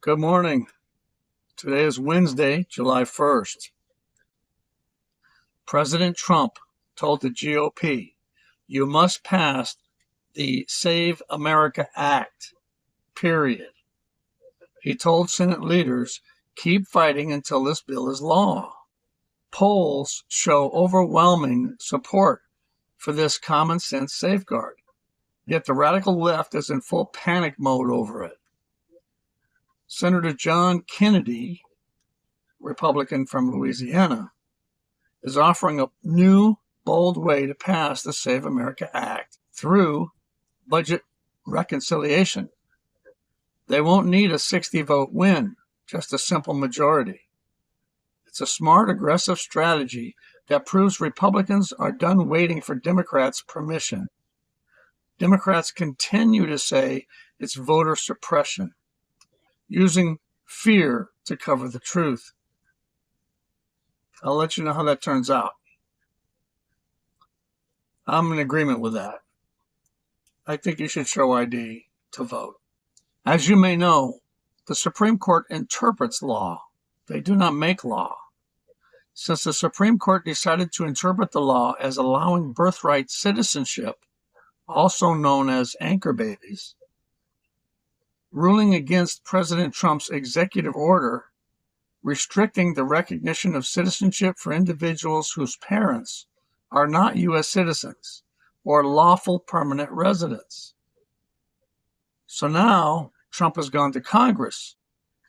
Good morning. Today is Wednesday, July 1st. President Trump told the GOP, you must pass the Save America Act, period. He told Senate leaders, keep fighting until this bill is law. Polls show overwhelming support for this common sense safeguard, yet the radical left is in full panic mode over it. Senator John Kennedy, Republican from Louisiana, is offering a new, bold way to pass the Save America Act through budget reconciliation. They won't need a 60-vote win, just a simple majority. It's a smart, aggressive strategy that proves Republicans are done waiting for Democrats' permission. Democrats continue to say it's voter suppression, using fear to cover the truth. I'll let you know how that turns out. I'm in agreement with that. I think you should show ID to vote. As you may know, the Supreme Court interprets law. They do not make law. Since the Supreme Court decided to interpret the law as allowing birthright citizenship, also known as anchor babies, ruling against President Trump's executive order restricting the recognition of citizenship for individuals whose parents are not U.S. citizens or lawful permanent residents. So now Trump has gone to Congress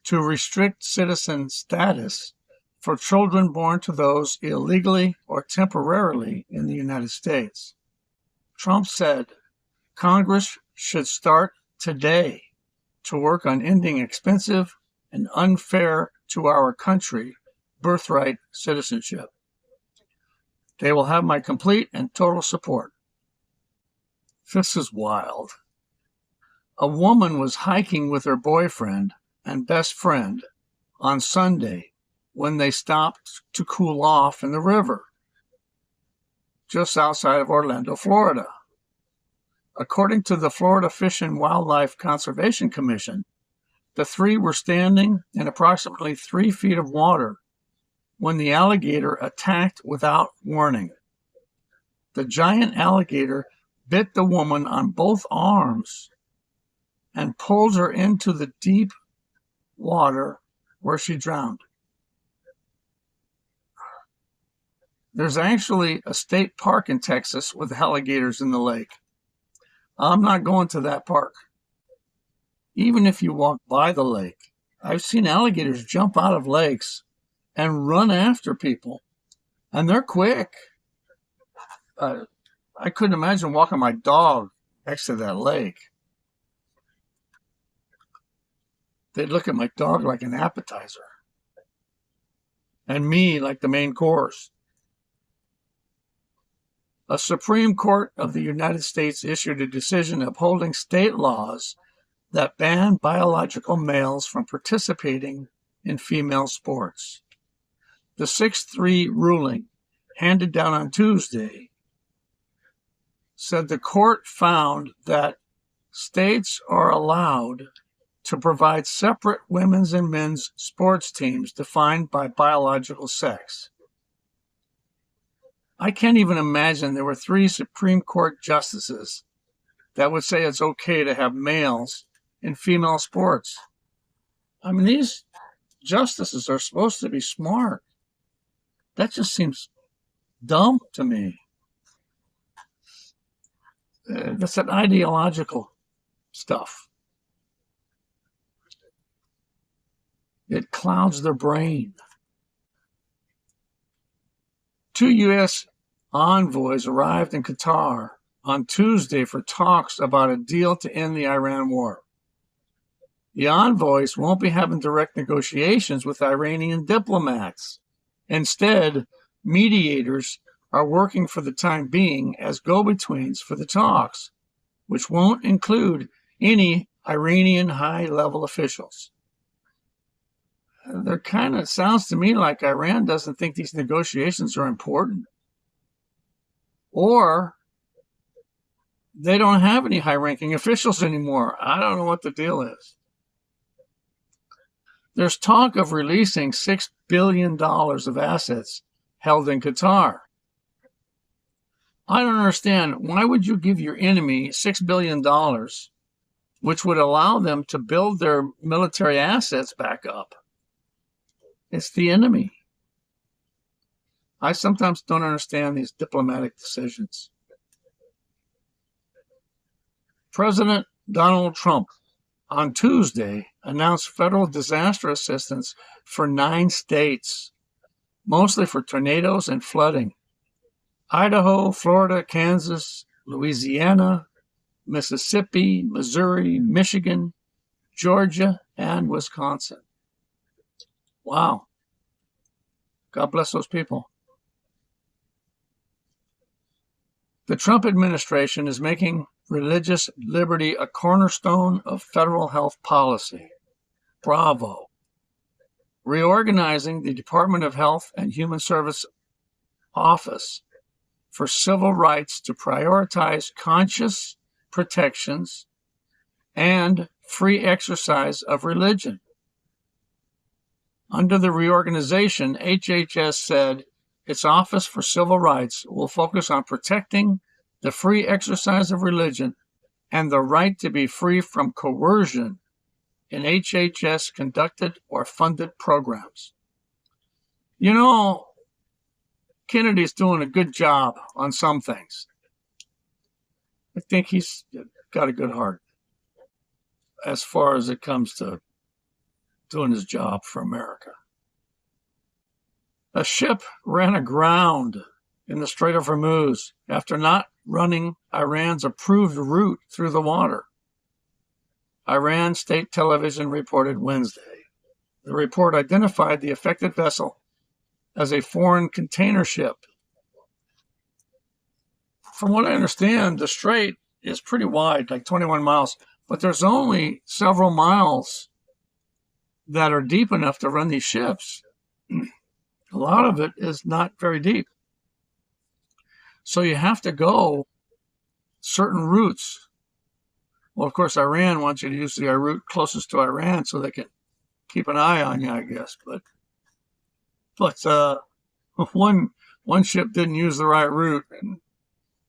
to restrict citizen status for children born to those illegally or temporarily in the United States. Trump said Congress should start today to work on ending expensive and unfair to our country birthright citizenship. They will have my complete and total support. This is wild. A woman was hiking with her boyfriend and best friend on Sunday when they stopped to cool off in the river just outside of Orlando, Florida. According to the Florida Fish and Wildlife Conservation Commission, the three were standing in approximately 3 feet of water when the alligator attacked without warning. The giant alligator bit the woman on both arms and pulled her into the deep water where she drowned. There's actually a state park in Texas with alligators in the lake. I'm not going to that park. Even if you walk by the lake, I've seen alligators jump out of lakes and run after people, and they're quick. I couldn't imagine walking my dog next to that lake. They'd look at my dog like an appetizer, and me like the main course. A Supreme Court of the United States issued a decision upholding state laws that ban biological males from participating in female sports. The 6-3 ruling, handed down on Tuesday, said the court found that states are allowed to provide separate women's and men's sports teams defined by biological sex. I can't even imagine there were 3 Supreme Court justices that would say it's okay to have males in female sports. I mean, these justices are supposed to be smart. That just seems dumb to me. That's that ideological stuff. It clouds their brain. 2 U.S. envoys arrived in Qatar on Tuesday for talks about a deal to end the Iran war. The envoys won't be having direct negotiations with Iranian diplomats. Instead, mediators are working for the time being as go-betweens for the talks, which won't include any Iranian high-level officials. There kind of sounds to me like Iran doesn't think these negotiations are important. Or they don't have any high-ranking officials anymore. I don't know what the deal is. There's talk of releasing $6 billion of assets held in Qatar. I don't understand. Why would you give your enemy $6 billion, which would allow them to build their military assets back up? It's the enemy. I sometimes don't understand these diplomatic decisions. President Donald Trump on Tuesday announced federal disaster assistance for 9 states, mostly for tornadoes and flooding. Idaho, Florida, Kansas, Louisiana, Mississippi, Missouri, Michigan, Georgia, and Wisconsin. Wow. God bless those people. The Trump administration is making religious liberty a cornerstone of federal health policy. Bravo. Reorganizing the Department of Health and Human Service Office for civil rights to prioritize conscious protections and free exercise of religion. Under the reorganization, HHS said its Office for Civil Rights will focus on protecting the free exercise of religion and the right to be free from coercion in HHS conducted or funded programs. You know, Kennedy's doing a good job on some things. I think he's got a good heart as far as it comes to doing his job for America. A ship ran aground in the Strait of Hormuz after not running Iran's approved route through the water. Iran state television reported Wednesday. The report identified the affected vessel as a foreign container ship. From what I understand, the strait is pretty wide, like 21 miles, but there's only several miles that are deep enough to run these ships. A lot of it is not very deep. So you have to go certain routes. Well, of course, Iran wants you to use the route closest to Iran so they can keep an eye on you, I guess. But one ship didn't use the right route. And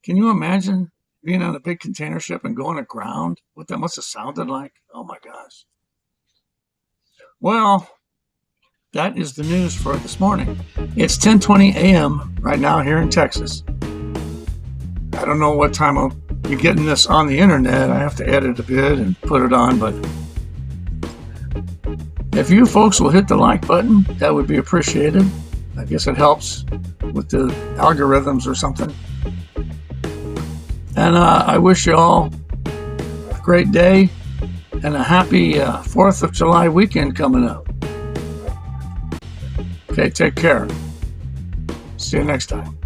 can you imagine being on a big container ship and going aground? What that must have sounded like? Oh my gosh. Well, that is the news for this morning. It's 10:20 a.m. right now here in Texas. I don't know what time I'll be getting this on the internet. I have to edit a bit and put it on, but if you folks will hit the like button, that would be appreciated. I guess it helps with the algorithms or something. And I wish you all a great day and a happy 4th of July weekend coming up. Okay, take care. See you next time.